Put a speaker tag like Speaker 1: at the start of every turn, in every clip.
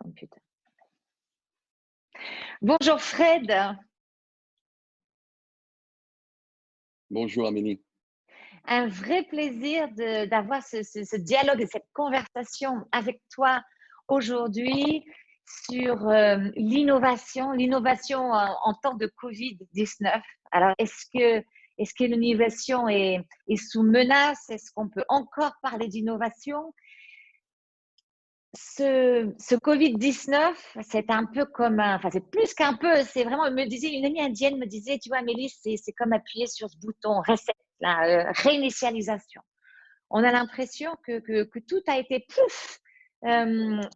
Speaker 1: computer. Bonjour Fred.
Speaker 2: Bonjour Amélie.
Speaker 1: Un vrai plaisir d'avoir ce dialogue et cette conversation avec toi aujourd'hui sur l'innovation en temps de Covid-19. Alors, est-ce que l'innovation est sous menace? Est-ce qu'on peut encore parler d'innovation? Ce Covid-19, c'est un peu comme enfin, c'est plus qu'un peu, c'est vraiment, une amie indienne me disait, tu vois, Amélie, c'est comme appuyer sur ce bouton reset, réinitialisation. On a l'impression que tout a été pouf,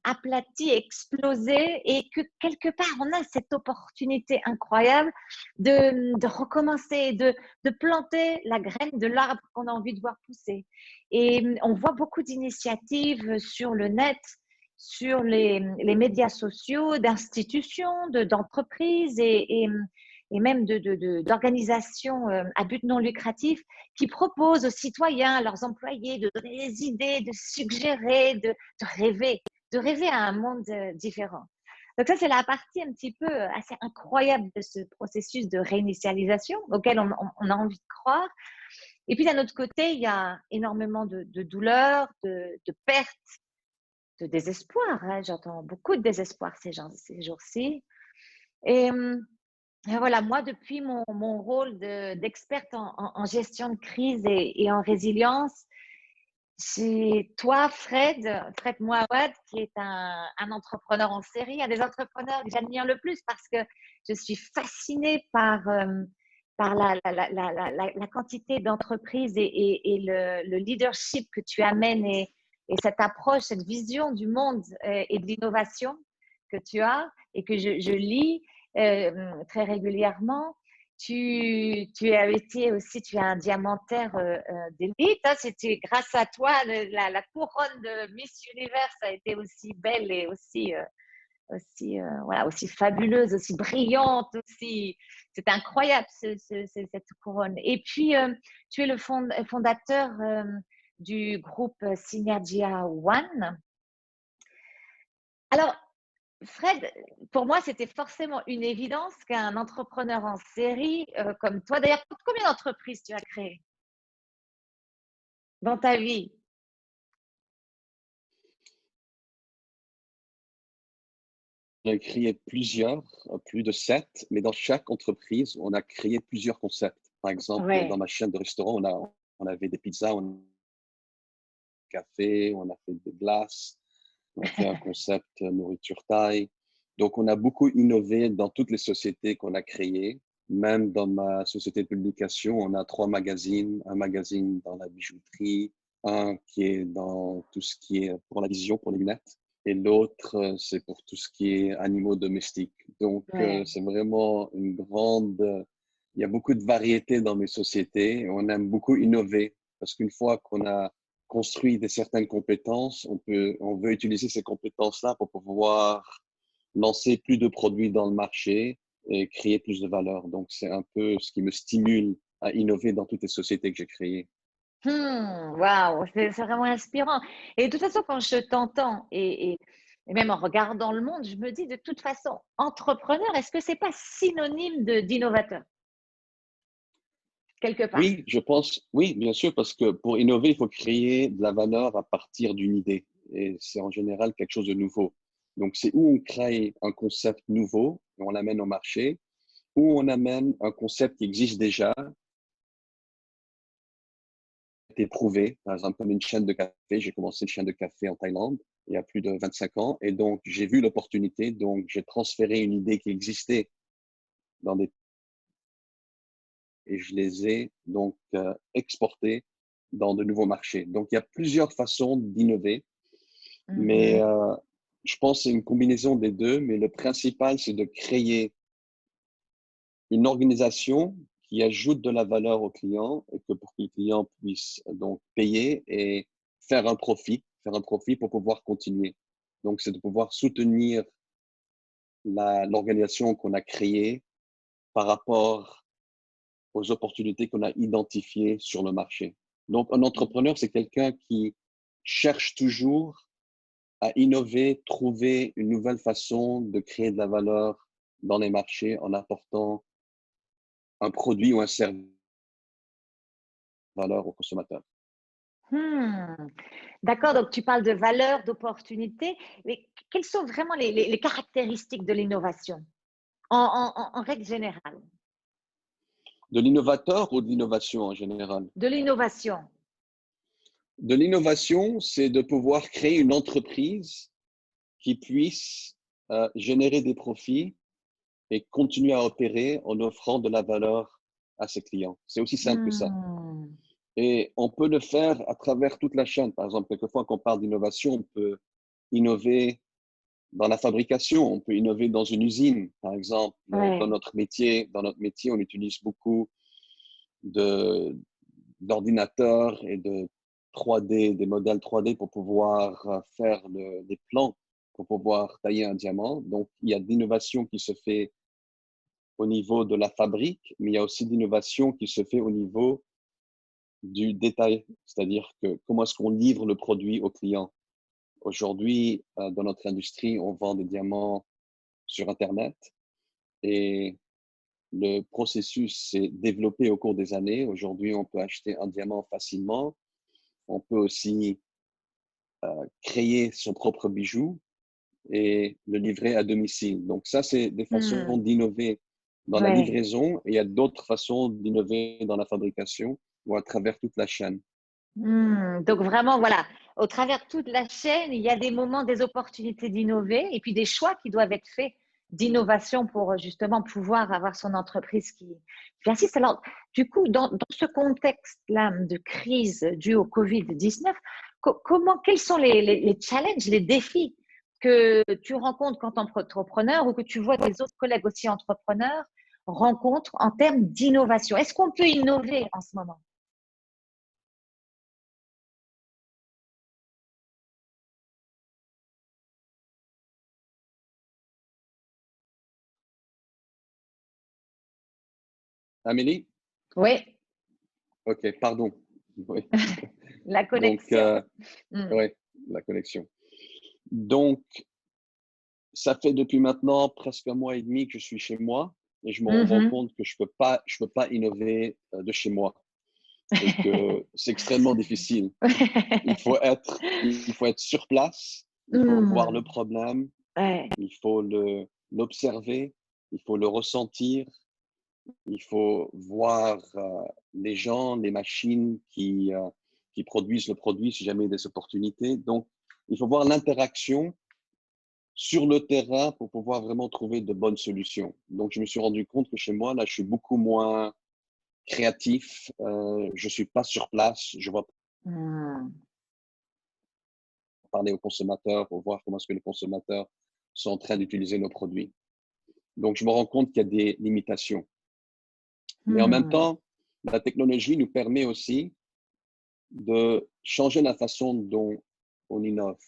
Speaker 1: aplati, explosé, et que quelque part, on a cette opportunité incroyable de recommencer, de planter la graine de l'arbre qu'on a envie de voir pousser. Et on voit beaucoup d'initiatives sur le net, sur les médias sociaux, d'institutions, d'entreprises et même d'organisations à but non lucratif qui proposent aux citoyens, à leurs employés, de donner des idées, de suggérer, de rêver à un monde différent. Donc ça, c'est la partie un petit peu assez incroyable de ce processus de réinitialisation auquel on a envie de croire. Et puis d'un autre côté, il y a énormément de douleurs, de pertes, de désespoir. Hein. J'entends beaucoup de désespoir ces jours-ci. Et voilà, moi, depuis mon rôle d'experte en gestion de crise et en résilience, c'est toi, Fred Mouawad, qui est un entrepreneur en série, un des entrepreneurs que j'admire le plus parce que je suis fascinée par la quantité d'entreprises et le leadership que tu amènes et cette approche, cette vision du monde et de l'innovation que tu as et que je lis très régulièrement. Tu as été aussi, tu es un diamantaire d'élite. Hein, c'était grâce à toi, la couronne de Miss Univers a été aussi belle et voilà, aussi fabuleuse, aussi brillante, aussi. C'est incroyable cette couronne. Et puis, tu es le fondateur du groupe Synergia One. Alors, Fred, pour moi, c'était forcément une évidence qu'un entrepreneur en série comme toi, d'ailleurs, combien d'entreprises tu as créées dans ta vie?
Speaker 2: On a créé plusieurs, plus de 7, mais dans chaque entreprise, on a créé plusieurs concepts. Par exemple, dans
Speaker 1: Ouais.
Speaker 2: ma chaîne de restaurant, on avait des pizzas, on a café, on a fait des glaces, on a fait un concept nourriture thaï. Donc, on a beaucoup innové dans toutes les sociétés qu'on a créées. Même dans ma société de publication, on a 3 magazines, un magazine dans la bijouterie, un qui est dans tout ce qui est pour la vision, pour les lunettes, et l'autre, c'est pour tout ce qui est animaux domestiques. Donc,
Speaker 1: Ouais.
Speaker 2: c'est vraiment une grande... il y a beaucoup de variétés dans mes sociétés. On aime beaucoup innover parce qu'une fois qu'on a construit certaines compétences, on veut utiliser ces compétences-là pour pouvoir lancer plus de produits dans le marché et créer plus de valeur. Donc, c'est un peu ce qui me stimule à innover dans toutes les sociétés que j'ai créées.
Speaker 1: Waouh, c'est vraiment inspirant. Et de toute façon, quand je t'entends et même en regardant le monde, je me dis de toute façon, entrepreneur, est-ce que c'est pas synonyme d'innovateur quelque part?
Speaker 2: Oui, je pense, oui, bien sûr, parce que pour innover, il faut créer de la valeur à partir d'une idée. Et c'est en général quelque chose de nouveau. Donc, c'est où on crée un concept nouveau et on l'amène au marché, ou on amène un concept qui existe déjà, été prouvé. Par exemple, comme une chaîne de café. J'ai commencé une chaîne de café en Thaïlande il y a plus de 25 ans. Et donc, j'ai vu l'opportunité. Donc, j'ai transféré une idée qui existait dans des... et je les ai donc exportées dans de nouveaux marchés. Donc, il y a plusieurs façons d'innover. Mais
Speaker 1: Mhm.
Speaker 2: je pense que c'est une combinaison des deux. Mais le principal, c'est de créer une organisation qui ajoute de la valeur au client et que pour que le client puisse donc payer et faire un profit pour pouvoir continuer. Donc, c'est de pouvoir soutenir l'organisation qu'on a créée par rapport aux opportunités qu'on a identifiées sur le marché. Donc, un entrepreneur, c'est quelqu'un qui cherche toujours à innover, trouver une nouvelle façon de créer de la valeur dans les marchés en apportant un produit ou un service de valeur aux consommateurs.
Speaker 1: Hmm. D'accord, donc tu parles de valeur, d'opportunité, mais quelles sont vraiment les caractéristiques de l'innovation en règle générale?
Speaker 2: De l'innovateur ou de l'innovation en général?
Speaker 1: De l'innovation.
Speaker 2: De l'innovation, c'est de pouvoir créer une entreprise qui puisse générer des profits et continuer à opérer en offrant de la valeur à ses clients. C'est aussi simple que ça.
Speaker 1: Hmm.
Speaker 2: Et on peut le faire à travers toute la chaîne. Par exemple, quelquefois, quand on parle d'innovation, on peut innover dans la fabrication, on peut innover dans une usine. Par exemple,
Speaker 1: Ouais.
Speaker 2: dans notre métier, on utilise beaucoup de, d'ordinateurs et de 3D, des modèles 3D pour pouvoir faire des plans, pour pouvoir tailler un diamant. Donc, il y a d'innovation qui se fait au niveau de la fabrique, mais il y a aussi d'innovation qui se fait au niveau du détail, c'est-à-dire que comment est-ce qu'on livre le produit au client. Aujourd'hui, dans notre industrie, on vend des diamants sur Internet et le processus s'est développé au cours des années. Aujourd'hui, on peut acheter un diamant facilement. On peut aussi créer son propre bijou et le livrer à domicile. Donc ça, c'est des façons
Speaker 1: Hmm.
Speaker 2: d'innover dans la
Speaker 1: Ouais.
Speaker 2: livraison et il y a d'autres façons d'innover dans la fabrication ou à travers toute la chaîne.
Speaker 1: Hmm. Donc vraiment, voilà, au travers de toute la chaîne, il y a des moments, des opportunités d'innover et puis des choix qui doivent être faits d'innovation pour justement pouvoir avoir son entreprise qui assiste. Alors, du coup, dans ce contexte-là de crise due au Covid-19, comment, quels sont les challenges, les défis que tu rencontres quand entrepreneur ou que tu vois tes autres collègues aussi entrepreneurs rencontrent en termes d'innovation? Est-ce qu'on peut innover en ce moment?
Speaker 2: Amélie?
Speaker 1: Oui.
Speaker 2: Ok, pardon. Oui.
Speaker 1: La
Speaker 2: Donc,
Speaker 1: connexion. Mm.
Speaker 2: ouais, la connexion. Donc, ça fait depuis maintenant presque un mois et demi que je suis chez moi et je me rends
Speaker 1: Mhm.
Speaker 2: compte que je peux pas innover de chez moi et que c'est extrêmement difficile. Il faut être sur place, il faut voir le
Speaker 1: Mm.
Speaker 2: problème,
Speaker 1: Ouais.
Speaker 2: il faut l'observer, il faut le ressentir, il faut voir les gens, les machines qui produisent le produit si jamais il y a des opportunités. Donc, il faut voir l'interaction sur le terrain pour pouvoir vraiment trouver de bonnes solutions. Donc, je me suis rendu compte que chez moi, là, je suis beaucoup moins créatif. Je suis pas sur place. Je vais
Speaker 1: Mm.
Speaker 2: parler aux consommateurs pour voir comment est-ce que les consommateurs sont en train d'utiliser nos produits. Donc, je me rends compte qu'il y a des limitations. Mais en même
Speaker 1: Mm.
Speaker 2: temps, la technologie nous permet aussi de changer la façon dont on innove.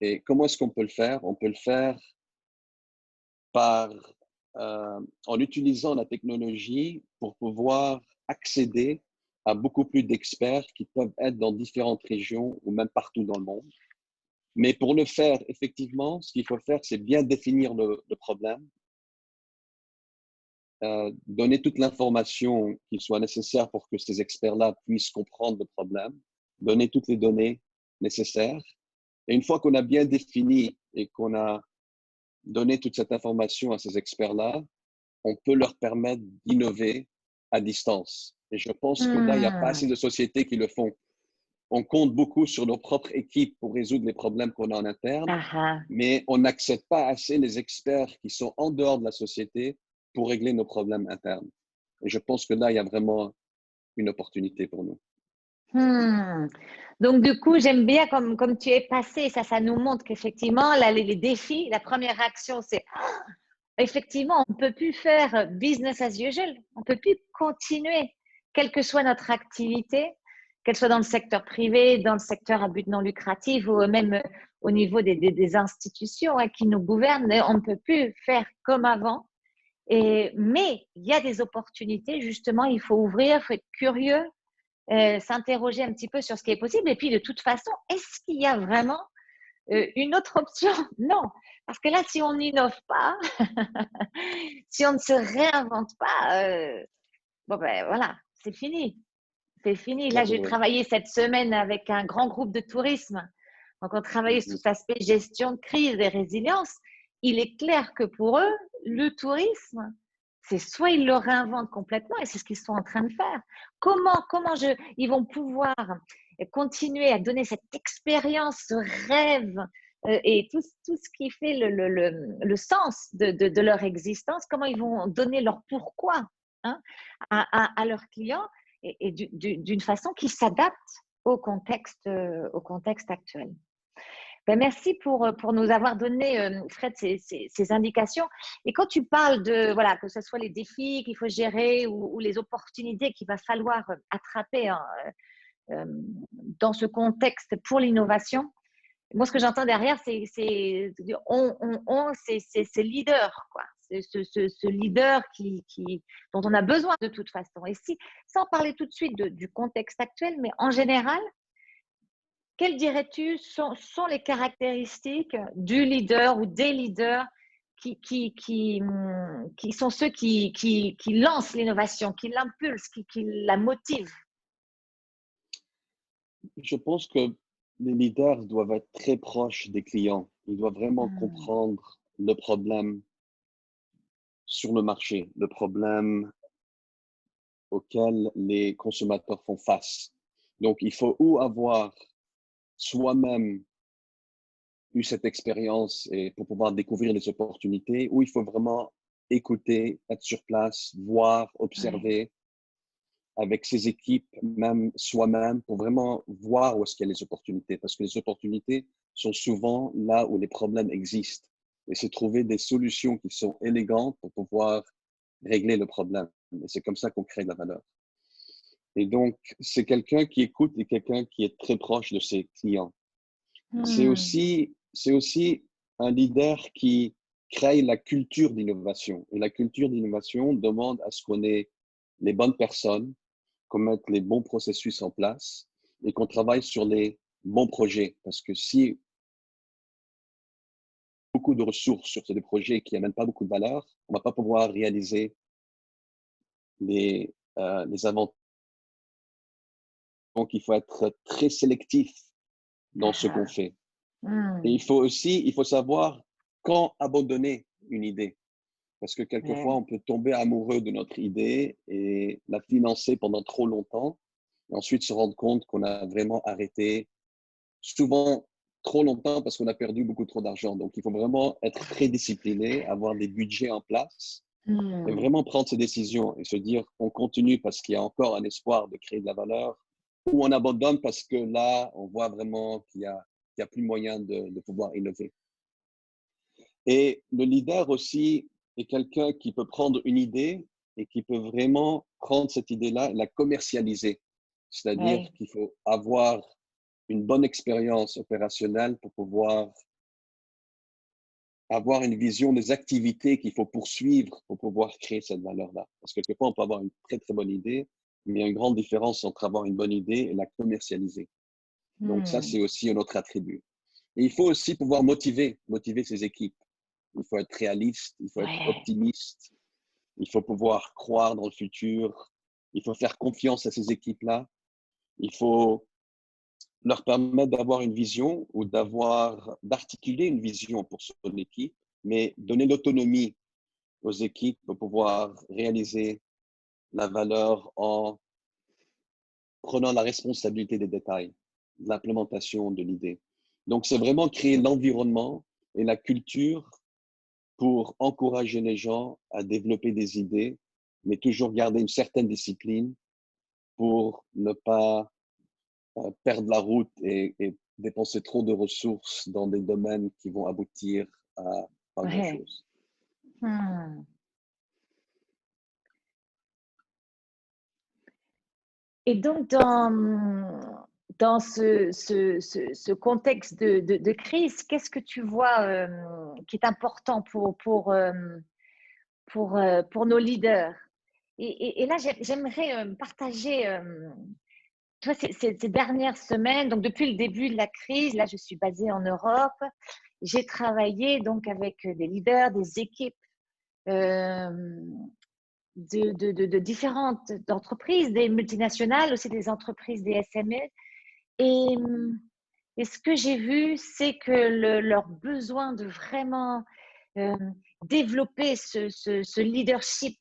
Speaker 2: Et comment est-ce qu'on peut le faire? On peut le faire par, en utilisant la technologie pour pouvoir accéder à beaucoup plus d'experts qui peuvent être dans différentes régions ou même partout dans le monde. Mais pour le faire, effectivement, ce qu'il faut faire, c'est bien définir le problème, donner toute l'information qui soit nécessaire pour que ces experts-là puissent comprendre le problème, donner toutes les données nécessaires. Et une fois qu'on a bien défini et qu'on a donné toute cette information à ces experts-là, on peut leur permettre d'innover à distance. Et je pense que là, il n'y a pas assez
Speaker 1: Mm.
Speaker 2: de sociétés qui le font. On compte beaucoup sur nos propres équipes pour résoudre les problèmes qu'on a en interne,
Speaker 1: Ah, ah.
Speaker 2: mais on n'accepte pas assez les experts qui sont en dehors de la société pour régler nos problèmes internes. Et je pense que là, il y a vraiment une opportunité pour nous.
Speaker 1: Hmm. Donc, du coup, j'aime bien comme tu es passé. Ça nous montre qu'effectivement, là, les défis, la première réaction, c'est effectivement, on ne peut plus faire business as usual. On ne peut plus continuer, quelle que soit notre activité, qu'elle soit dans le secteur privé, dans le secteur à but non lucratif ou même au niveau des institutions qui nous gouvernent. On ne peut plus faire comme avant. Mais il y a des opportunités, justement, il faut ouvrir, il faut être curieux, s'interroger un petit peu sur ce qui est possible. Et puis, de toute façon, est-ce qu'il y a vraiment Une autre option, non. Parce que là, si on n'innove pas, si on ne se réinvente pas, bon ben voilà, c'est fini. C'est fini.
Speaker 2: Ça,
Speaker 1: Là,
Speaker 2: c'est
Speaker 1: j'ai
Speaker 2: vrai.
Speaker 1: travaillé cette semaine avec un grand groupe de tourisme. Donc, on travaillait sur
Speaker 2: Mhm.
Speaker 1: cet aspect gestion de crise et résilience. Il est clair que pour eux, le tourisme, c'est soit ils le réinventent complètement, et c'est ce qu'ils sont en train de faire. Ils vont pouvoir continuer à donner cette expérience, ce rêve et tout ce qui fait le sens de leur existence, comment ils vont donner leur pourquoi, hein, à leurs clients et d'une façon qui s'adapte au contexte actuel. Ben, merci pour nous avoir donné, Fred, ces indications. Et quand tu parles de, voilà, que ce soit les défis qu'il faut gérer ou les opportunités qu'il va falloir attraper, hein, euh, dans ce contexte pour l'innovation, moi, ce que j'entends derrière, c'est leader, quoi. Ce leader dont on a besoin de toute façon. Et si, sans parler tout de suite du contexte actuel, mais en général, quelles dirais-tu sont les caractéristiques du leader ou des leaders qui sont ceux qui lancent l'innovation, qui l'impulsent, qui la motivent?
Speaker 2: Je pense que les leaders doivent être très proches des clients. Ils doivent vraiment
Speaker 1: Hmm.
Speaker 2: comprendre le problème sur le marché, le problème auquel les consommateurs font face. Donc, il faut ou avoir soi-même eu cette expérience et pour pouvoir découvrir les opportunités, ou il faut vraiment écouter, être sur place, voir,
Speaker 1: Ouais,
Speaker 2: observer avec ses équipes, même soi-même, pour vraiment voir où est-ce qu'il y a les opportunités. Parce que les opportunités sont souvent là où les problèmes existent. Et c'est trouver des solutions qui sont élégantes pour pouvoir régler le problème. Et c'est comme ça qu'on crée de la valeur. Et donc, c'est quelqu'un qui écoute et quelqu'un qui est très proche de ses clients.
Speaker 1: hmm,
Speaker 2: C'est aussi un leader qui crée la culture d'innovation. Et la culture d'innovation demande à ce qu'on ait les bonnes personnes, qu'on mette les bons processus en place et qu'on travaille sur les bons projets. Parce que si beaucoup de ressources sur des projets qui n'amènent pas beaucoup de valeur, on ne va pas pouvoir réaliser les avantages. Donc, il faut être très sélectif dans ce qu'on
Speaker 1: ah,
Speaker 2: fait. Et
Speaker 1: hmm,
Speaker 2: il faut savoir quand abandonner une idée. Parce que quelquefois,
Speaker 1: ouais,
Speaker 2: on peut tomber amoureux de notre idée et la financer pendant trop longtemps, et ensuite se rendre compte qu'on a vraiment arrêté, souvent trop longtemps parce qu'on a perdu beaucoup trop d'argent. Donc, il faut vraiment être très discipliné, avoir des budgets en place et
Speaker 1: hmm,
Speaker 2: vraiment prendre ses décisions et se dire on continue parce qu'il y a encore un espoir de créer de la valeur ou on abandonne parce que là, on voit vraiment qu'il y a plus moyen de pouvoir innover. Et le leader aussi est quelqu'un qui peut prendre une idée et qui peut vraiment prendre cette idée-là et la commercialiser. C'est-à-dire
Speaker 1: ouais,
Speaker 2: qu'il faut avoir une bonne expérience opérationnelle pour pouvoir avoir une vision des activités qu'il faut poursuivre pour pouvoir créer cette valeur-là. Parce que quelquefois, on peut avoir une très, très bonne idée, mais il y a une grande différence entre avoir une bonne idée et la commercialiser. Donc ça,
Speaker 1: hmm,
Speaker 2: c'est aussi un autre attribut. Et il faut aussi pouvoir motiver ses équipes. Il faut être réaliste, il faut être
Speaker 1: ouais,
Speaker 2: optimiste, il faut pouvoir croire dans le futur, il faut faire confiance à ces équipes-là, il faut leur permettre d'avoir une vision ou d'articuler une vision pour son équipe, mais donner l'autonomie aux équipes pour pouvoir réaliser la valeur en prenant la responsabilité des détails, de l'implémentation de l'idée. Donc, c'est vraiment créer l'environnement et la culture pour encourager les gens à développer des idées, mais toujours garder une certaine discipline pour ne pas perdre la route et dépenser trop de ressources dans des domaines qui vont aboutir à pas
Speaker 1: ouais.
Speaker 2: grand-chose.
Speaker 1: Hmm. Et donc, dans ce contexte de crise, qu'est-ce que tu vois qui est important pour nos leaders? Et là, j'aimerais partager tu vois, ces dernières semaines, donc depuis le début de la crise, là, je suis basée en Europe. J'ai travaillé donc avec des leaders, des équipes euh, de différentes entreprises, des multinationales, aussi des entreprises, des SME. Et, et ce que j'ai vu, c'est que leur besoin de vraiment euh, développer ce leadership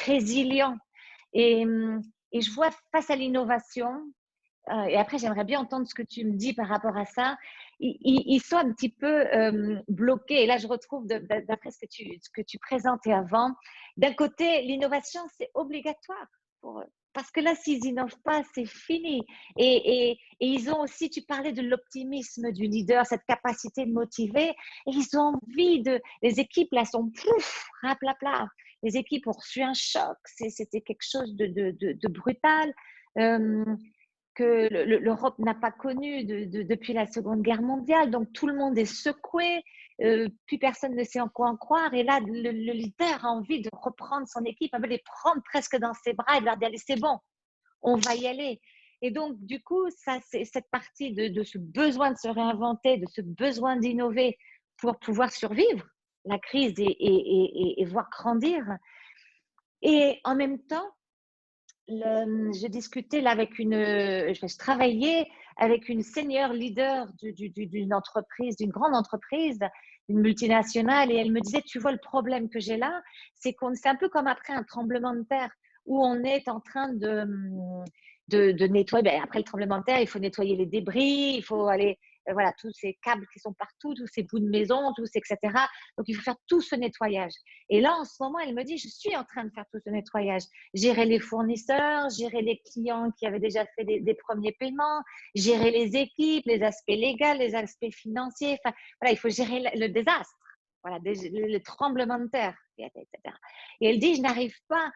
Speaker 1: résilient. Et, et je vois face à l'innovation, et après j'aimerais bien entendre ce que tu me dis par rapport à ça, ils sont un petit peu bloqués. Et là, je retrouve d'après ce que tu présentais avant, d'un côté, l'innovation, c'est obligatoire pour eux. Parce que là, s'ils n'innovent pas, c'est fini. Et ils ont aussi, tu parlais de l'optimisme du leader, cette capacité de motiver. Et ils ont envie de. Les équipes, là, sont pouf, raplapla. Les équipes ont reçu un choc. C'était quelque chose de brutal. Euh, que l'Europe n'a pas connu depuis la Seconde Guerre mondiale. Donc, tout le monde est secoué, plus personne ne sait en quoi en croire. Et là, le leader a envie de reprendre son équipe, de les prendre presque dans ses bras et de leur dire, allez, c'est bon, on va y aller. Et donc, du coup, ça, c'est cette partie de ce besoin de se réinventer, de ce besoin d'innover pour pouvoir survivre la crise et voir grandir. Et en même temps, je discutais là avec je travaillais avec une senior leader d'une entreprise, d'une grande entreprise, d'une multinationale, et elle me disait, tu vois, le problème que j'ai là, c'est un peu comme après un tremblement de terre où on est en train de nettoyer. Ben, après le tremblement de terre, il faut nettoyer les débris, il faut aller, voilà, tous ces câbles qui sont partout, tous ces bouts de maison, tous, etc. Donc, il faut faire tout ce nettoyage. Et là, en ce moment, elle me dit, je suis en train de faire tout ce nettoyage. Gérer les fournisseurs, gérer les clients qui avaient déjà fait des premiers paiements, gérer les équipes, les aspects légaux, les aspects financiers. Enfin, voilà, il faut gérer le désastre, voilà, le tremblement de terre, etc. Et elle dit, je n'arrive pas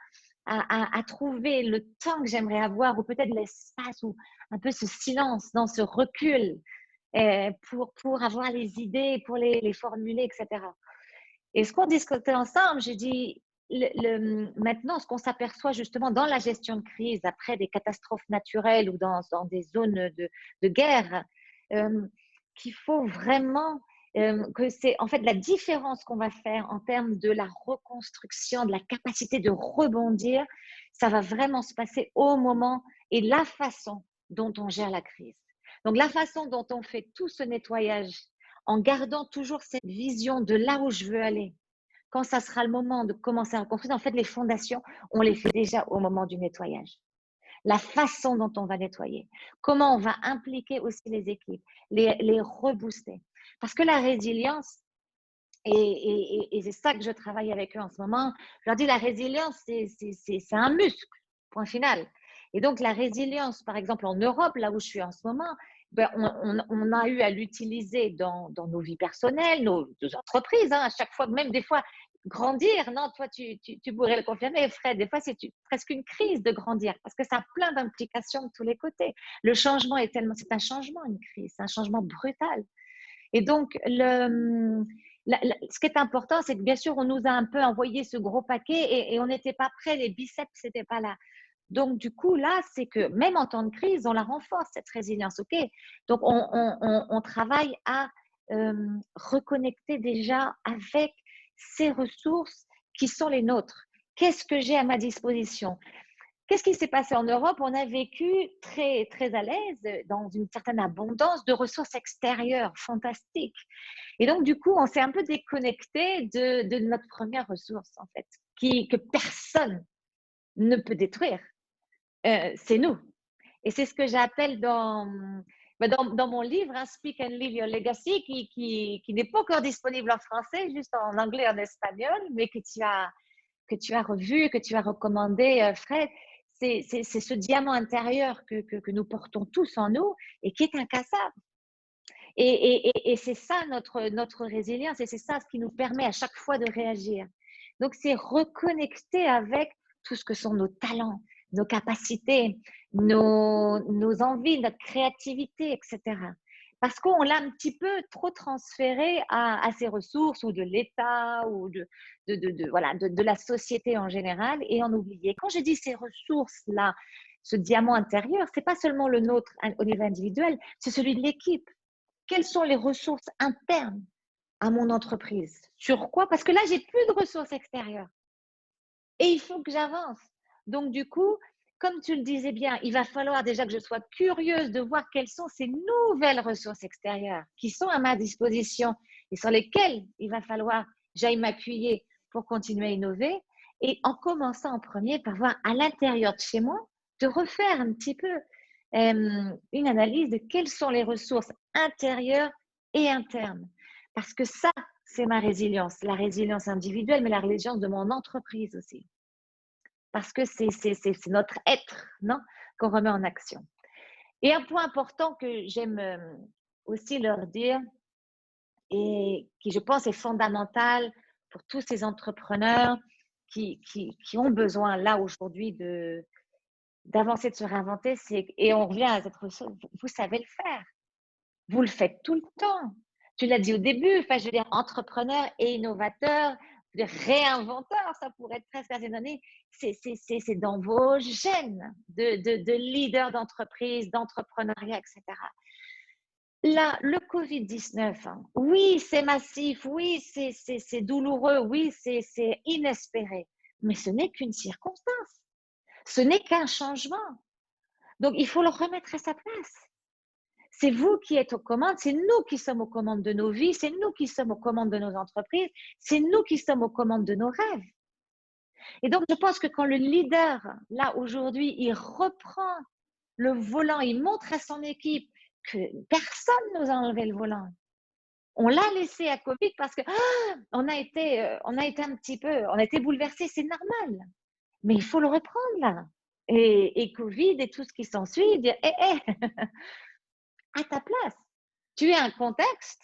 Speaker 1: à trouver le temps que j'aimerais avoir, ou peut-être l'espace, ou un peu ce silence, dans ce recul, pour avoir les idées, pour les formuler, etc. Et ce qu'on discutait ensemble, j'ai dit, maintenant, ce qu'on s'aperçoit justement dans la gestion de crise, après des catastrophes naturelles ou dans des zones de guerre, qu'il faut vraiment que c'est en fait la différence qu'on va faire en termes de la reconstruction, de la capacité de rebondir, ça va vraiment se passer au moment et la façon dont on gère la crise. Donc la façon dont on fait tout ce nettoyage en gardant toujours cette vision de là où je veux aller. Quand ça sera le moment de commencer à reconstruire, en fait, les fondations, on les fait déjà au moment du nettoyage. La façon dont on va nettoyer, comment on va impliquer aussi les équipes, les rebooster. Parce que la résilience, et c'est ça que je travaille avec eux en ce moment, je leur dis la résilience, c'est un muscle, point final. Et donc, la résilience, par exemple, en Europe, là où je suis en ce moment, ben, on a eu à l'utiliser dans nos vies personnelles, nos entreprises, hein, à chaque fois, même des fois, grandir, non, toi, tu pourrais le confirmer, Fred, des fois, c'est presque une crise de grandir, parce que ça a plein d'implications de tous les côtés. Le changement est tellement, c'est un changement, une crise, c'est un changement brutal. Et donc, ce qui est important, c'est que bien sûr, on nous a un peu envoyé ce gros paquet et on n'était pas prêts, les biceps n'étaient pas là. Donc, du coup, là, c'est que même en temps de crise, on la renforce, cette résilience. OK. Donc, on travaille à reconnecter déjà avec ces ressources qui sont les nôtres. Qu'est-ce que j'ai à ma disposition? Qu'est-ce qui s'est passé en Europe? On a vécu très, très à l'aise, dans une certaine abondance de ressources extérieures fantastiques. Et donc, du coup, on s'est un peu déconnecté de notre première ressource, en fait, que personne ne peut détruire. C'est nous. Et c'est ce que j'appelle dans mon livre, hein, Speak and Live Your Legacy, qui n'est pas encore disponible en français, juste en anglais et en espagnol, mais que tu as revu, que tu as recommandé, Fred. C'est ce diamant intérieur que nous portons tous en nous et qui est incassable. Et c'est ça notre résilience, et c'est ça ce qui nous permet à chaque fois de réagir. Donc, c'est reconnecter avec tout ce que sont nos talents, nos capacités, nos envies, notre créativité, etc. Parce qu'on l'a un petit peu trop transféré à ces ressources, ou de l'État, ou voilà, de la société en général, et on oubliait. Quand je dis ces ressources-là, ce diamant intérieur, ce n'est pas seulement le nôtre au niveau individuel, c'est celui de l'équipe. Quelles sont les ressources internes à mon entreprise? Sur quoi? Parce que là, j'ai plus de ressources extérieures. Et il faut que j'avance. Donc, du coup, comme tu le disais bien, il va falloir déjà que je sois curieuse de voir quelles sont ces nouvelles ressources extérieures qui sont à ma disposition et sur lesquelles il va falloir que j'aille m'appuyer pour continuer à innover. Et en commençant en premier par voir à l'intérieur de chez moi, de refaire un petit peu une analyse de quelles sont les ressources intérieures et internes. Parce que ça, c'est ma résilience, la résilience individuelle, mais la résilience de mon entreprise aussi. Parce que c'est notre être, non, qu'on remet en action. Et un point important que j'aime aussi leur dire, et qui je pense est fondamental pour tous ces entrepreneurs qui ont besoin là aujourd'hui d'avancer, de se réinventer, et on revient à cette ressource, vous savez le faire. Vous le faites tout le temps. Tu l'as dit au début, enfin, je veux dire, entrepreneur et innovateur, réinventeur, ça pourrait être presque synonyme. C'est dans vos gènes de leader d'entreprise, d'entrepreneuriat, etc. Là, le Covid-19, hein, oui, c'est massif, oui, c'est douloureux, oui, c'est inespéré, mais ce n'est qu'une circonstance, ce n'est qu'un changement. Donc, il faut le remettre à sa place. C'est vous qui êtes aux commandes, c'est nous qui sommes aux commandes de nos vies, c'est nous qui sommes aux commandes de nos entreprises, c'est nous qui sommes aux commandes de nos rêves. Et donc, je pense que quand le leader, là, aujourd'hui, il reprend le volant, il montre à son équipe que personne ne nous a enlevé le volant. On l'a laissé à Covid parce que on a été un petit peu, on a été bouleversés, c'est normal. Mais il faut le reprendre là. Et Covid et tout ce qui s'ensuit, dire à ta place. Tu es un contexte.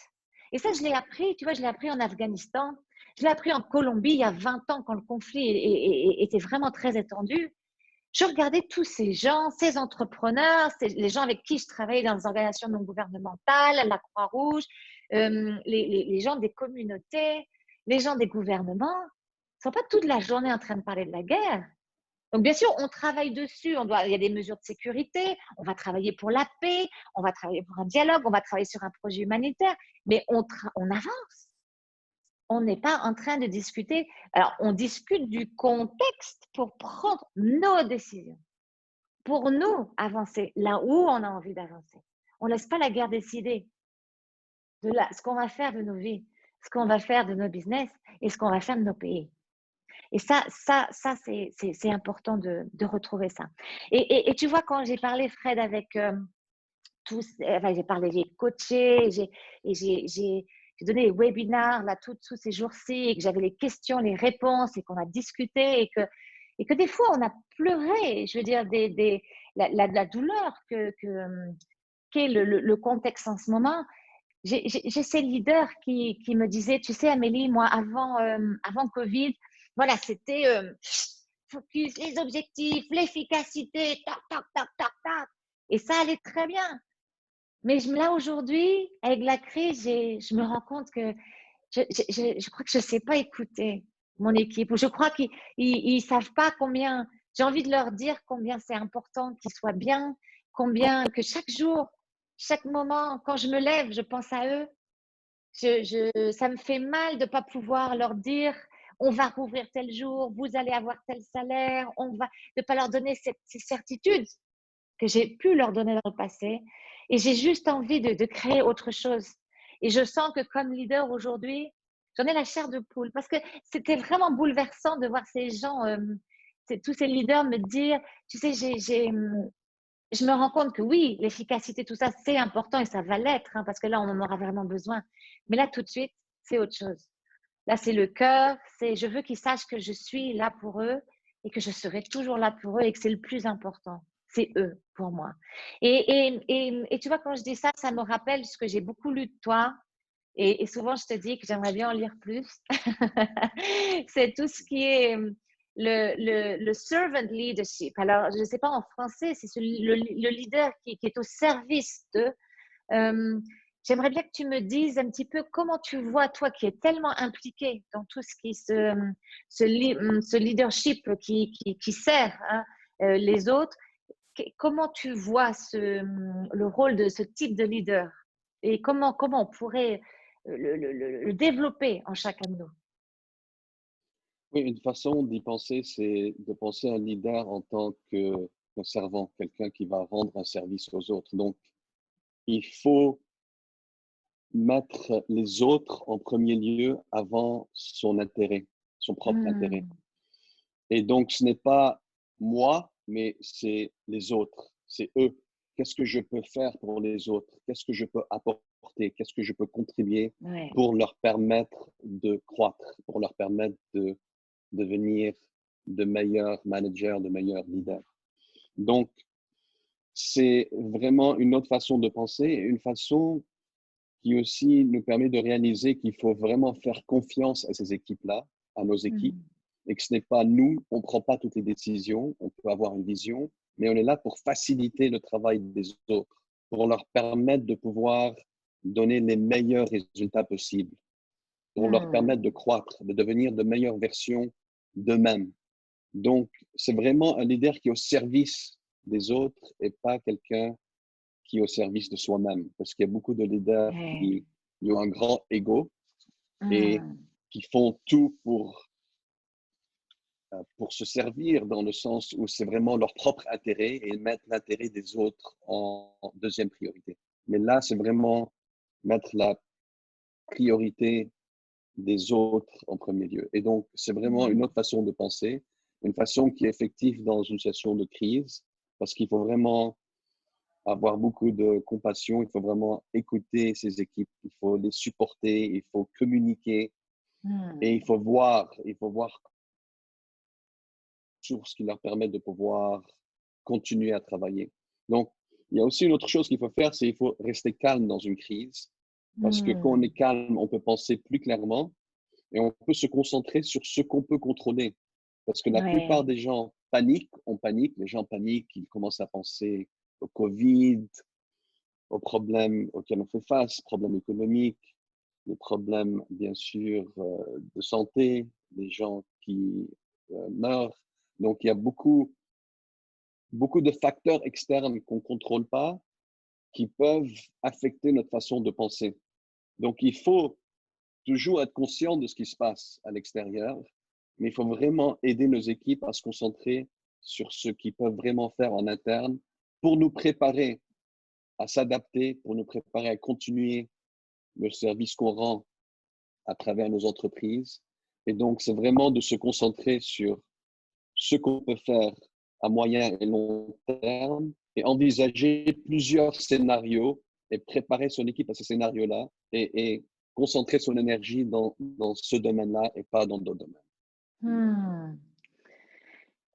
Speaker 1: Et ça, je l'ai appris, tu vois, je l'ai appris en Afghanistan, je l'ai appris en Colombie il y a 20 ans quand le conflit était vraiment très étendu. Je regardais tous ces gens, ces entrepreneurs, les gens avec qui je travaillais dans des organisations non gouvernementales, la Croix-Rouge, les gens des communautés, les gens des gouvernements, ils ne sont pas toute la journée en train de parler de la guerre. Donc, bien sûr, on travaille dessus, il y a des mesures de sécurité, on va travailler pour la paix, on va travailler pour un dialogue, on va travailler sur un projet humanitaire, mais on avance. On n'est pas en train de discuter. Alors, on discute du contexte pour prendre nos décisions, pour nous avancer là où on a envie d'avancer. On ne laisse pas la guerre décider de ce qu'on va faire de nos vies, ce qu'on va faire de nos business et ce qu'on va faire de nos pays. Et ça c'est important de retrouver ça. Et tu vois, quand j'ai parlé, Fred, avec tous, enfin, j'ai coaché, j'ai donné des webinars là, tous ces jours-ci, et que j'avais les questions, les réponses, et qu'on a discuté, et que des fois, on a pleuré, je veux dire, la douleur qu'est le contexte en ce moment. J'ai ces leaders qui me disaient, tu sais, Amélie, moi, avant Covid, voilà, c'était focus, les objectifs, l'efficacité, tac, tac, tac, tac, tac. Et ça allait très bien. Mais là, aujourd'hui, avec la crise, je me rends compte que je crois que je ne sais pas écouter mon équipe, ou je crois qu'ils ne savent pas combien, j'ai envie de leur dire combien c'est important qu'ils soient bien, combien que chaque jour, chaque moment, quand je me lève, je pense à eux. Ça me fait mal de ne pas pouvoir leur dire on va rouvrir tel jour, vous allez avoir tel salaire, de ne pas leur donner ces certitudes que j'ai pu leur donner dans le passé. Et j'ai juste envie de créer autre chose. Et je sens que comme leader aujourd'hui, j'en ai la chair de poule parce que c'était vraiment bouleversant de voir ces gens, tous ces leaders me dire, tu sais, je me rends compte que oui, l'efficacité, tout ça, c'est important et ça va l'être, hein, parce que là, on en aura vraiment besoin. Mais là, tout de suite, c'est autre chose. Là, c'est le cœur, je veux qu'ils sachent que je suis là pour eux et que je serai toujours là pour eux et que c'est le plus important. C'est eux pour moi. Et tu vois, quand je dis ça, ça me rappelle ce que j'ai beaucoup lu de toi. Et souvent, je te dis que j'aimerais bien en lire plus. C'est tout ce qui est le servant leadership. Alors, je ne sais pas en français, c'est le leader qui est au service de. J'aimerais bien que tu me dises un petit peu comment tu vois, toi qui es tellement impliqué dans tout ce qui ce leadership qui sert, hein, les autres. comment tu vois le rôle de ce type de leader et comment on pourrait le développer en chacun de nous?
Speaker 2: Oui, une façon d'y penser, c'est de penser à un leader en tant qu'un servant, quelqu'un qui va rendre un service aux autres. Donc, il faut mettre les autres en premier lieu avant son intérêt, son propre intérêt.
Speaker 1: Mmh.
Speaker 2: Et donc, ce n'est pas moi, mais c'est les autres, c'est eux. Qu'est-ce que je peux faire pour les autres? Qu'est-ce que je peux apporter? Qu'est-ce que je peux contribuer
Speaker 1: Ouais.
Speaker 2: pour leur permettre de croître, pour leur permettre de devenir de meilleurs managers, de meilleurs leaders? Donc, c'est vraiment une autre façon de penser, une façon qui aussi nous permet de réaliser qu'il faut vraiment faire confiance à ces équipes-là, à nos équipes,
Speaker 1: Mmh.
Speaker 2: et que ce n'est pas nous, on ne prend pas toutes les décisions, on peut avoir une vision, mais on est là pour faciliter le travail des autres, pour leur permettre de pouvoir donner les meilleurs résultats possibles, pour leur
Speaker 1: Mmh.
Speaker 2: permettre de croître, de devenir de meilleures versions d'eux-mêmes. Donc, c'est vraiment un leader qui est au service des autres et pas quelqu'un qui est au service de soi-même. Parce qu'il y a beaucoup de leaders
Speaker 1: Ouais.
Speaker 2: qui ont un grand ego et
Speaker 1: Mmh.
Speaker 2: qui font tout pour se servir dans le sens où c'est vraiment leur propre intérêt et mettre l'intérêt des autres en deuxième priorité. Mais là, c'est vraiment mettre la priorité des autres en premier lieu. Et donc, c'est vraiment une
Speaker 1: Mmh.
Speaker 2: autre façon de penser, une façon qui est effective dans une situation de crise, parce qu'il faut vraiment avoir beaucoup de compassion, il faut vraiment écouter ces équipes, il faut les supporter, il faut communiquer et
Speaker 1: Mmh.
Speaker 2: il faut voir sources qui leur permettent de pouvoir continuer à travailler. Donc, il y a aussi une autre chose qu'il faut faire, c'est qu'il faut rester calme dans une crise, parce que quand on est
Speaker 1: Mmh.
Speaker 2: calme, on peut penser plus clairement et on peut se concentrer sur ce qu'on peut contrôler. Parce que la plupart
Speaker 1: Ouais.
Speaker 2: des gens paniquent, on panique, les gens paniquent, ils commencent à penser au Covid, aux problèmes auxquels on fait face, problèmes économiques, les problèmes, bien sûr, de santé, les gens qui meurent. Donc, il y a beaucoup de facteurs externes qu'on ne contrôle pas qui peuvent affecter notre façon de penser. Donc, il faut toujours être conscient de ce qui se passe à l'extérieur, mais il faut vraiment aider nos équipes à se concentrer sur ce qu'ils peuvent vraiment faire en interne pour nous préparer à s'adapter, pour nous préparer à continuer le service qu'on rend à travers nos entreprises. Et donc, c'est vraiment de se concentrer sur ce qu'on peut faire à moyen et long terme et envisager plusieurs scénarios et préparer son équipe à ces scénarios-là et concentrer son énergie dans ce domaine-là et pas dans d'autres domaines.
Speaker 1: Mmh.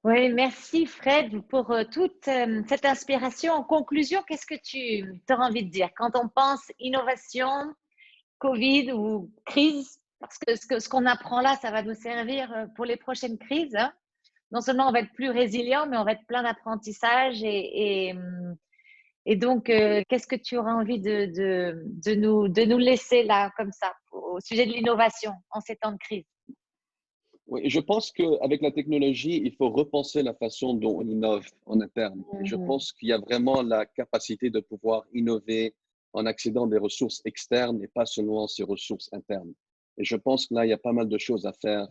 Speaker 1: Oui, merci Fred pour toute cette inspiration. En conclusion, qu'est-ce que tu auras envie de dire quand on pense innovation, Covid ou crise? Parce que ce qu'on apprend là, ça va nous servir pour les prochaines crises, hein. Non seulement on va être plus résilient, mais on va être plein d'apprentissage et donc, qu'est-ce que tu auras envie de nous laisser là, comme ça, au sujet de l'innovation en ces temps de crise?
Speaker 2: Oui, je pense qu'avec la technologie, il faut repenser la façon dont on innove en interne. Et je
Speaker 1: Mhm.
Speaker 2: pense qu'il y a vraiment la capacité de pouvoir innover en accédant des ressources externes et pas seulement ces ressources internes. Et je pense que là, il y a pas mal de choses à faire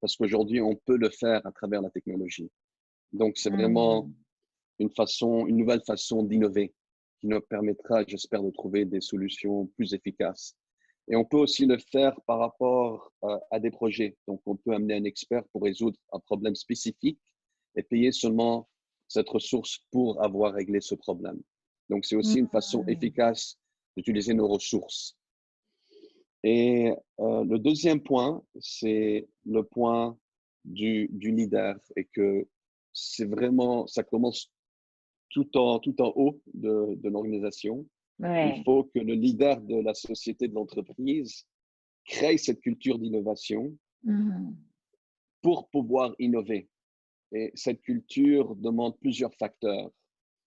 Speaker 2: parce qu'aujourd'hui, on peut le faire à travers la technologie. Donc, c'est vraiment
Speaker 1: Mhm.
Speaker 2: une nouvelle façon d'innover qui nous permettra, j'espère, de trouver des solutions plus efficaces. Et on peut aussi le faire par rapport à des projets. Donc, on peut amener un expert pour résoudre un problème spécifique et payer seulement cette ressource pour avoir réglé ce problème. Donc, c'est aussi une façon
Speaker 1: Mhm.
Speaker 2: efficace d'utiliser nos ressources. Et le deuxième point, c'est le point du leader et que c'est vraiment, ça commence tout en haut de l'organisation. Il
Speaker 1: Ouais.
Speaker 2: faut que le leader de la société, de l'entreprise, crée cette culture d'innovation
Speaker 1: Mhm.
Speaker 2: pour pouvoir innover. Et cette culture demande plusieurs facteurs,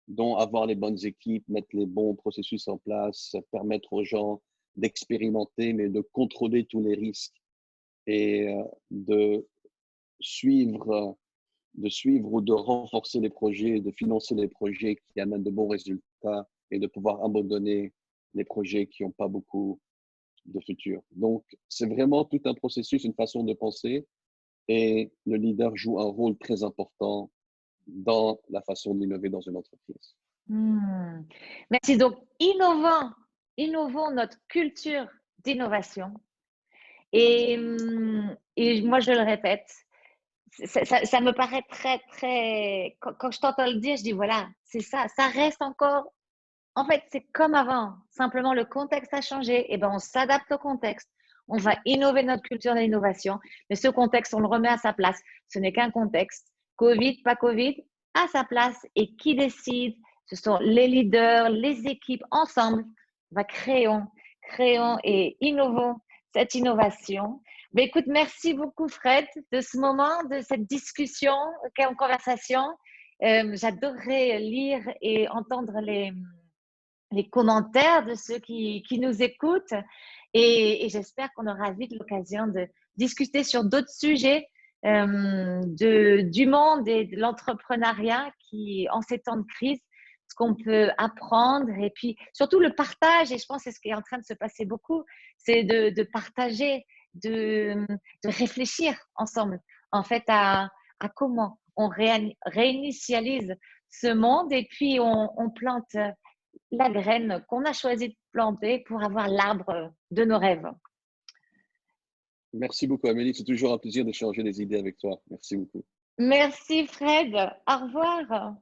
Speaker 2: dont avoir les bonnes équipes, mettre les bons processus en place, permettre aux gens d'expérimenter, mais de contrôler tous les risques et de suivre de suivre ou de renforcer les projets, de financer les projets qui amènent de bons résultats et de pouvoir abandonner les projets qui n'ont pas beaucoup de futur. Donc, c'est vraiment tout un processus, une façon de penser et le leader joue un rôle très important dans la façon d'innover dans une entreprise.
Speaker 1: Merci. Donc, innovons notre culture d'innovation. Et moi, je le répète, ça me paraît très, très. Quand je t'entends le dire, je dis voilà, c'est ça. Ça reste encore. En fait, c'est comme avant. Simplement, le contexte a changé. Et ben, on s'adapte au contexte. On va innover notre culture d'innovation. Mais ce contexte, on le remet à sa place. Ce n'est qu'un contexte. Covid, pas Covid, à sa place. Et qui décide? Ce sont les leaders, les équipes, ensemble. On va créons et innovons cette innovation. Mais écoute, merci beaucoup, Fred, de ce moment, de cette discussion, conversation. J'adorerais lire et entendre les commentaires de ceux qui nous écoutent et j'espère qu'on aura vite l'occasion de discuter sur d'autres sujets du monde et de l'entrepreneuriat qui, en ces temps de crise, ce qu'on peut apprendre et puis surtout le partage, et je pense que c'est ce qui est en train de se passer beaucoup, c'est de partager, de réfléchir ensemble en fait à comment on réinitialise ce monde et puis on plante la graine qu'on a choisi de planter pour avoir l'arbre de nos rêves.
Speaker 2: Merci beaucoup, Amélie. C'est toujours un plaisir d'échanger des idées avec toi. Merci beaucoup.
Speaker 1: Merci Fred. Au revoir.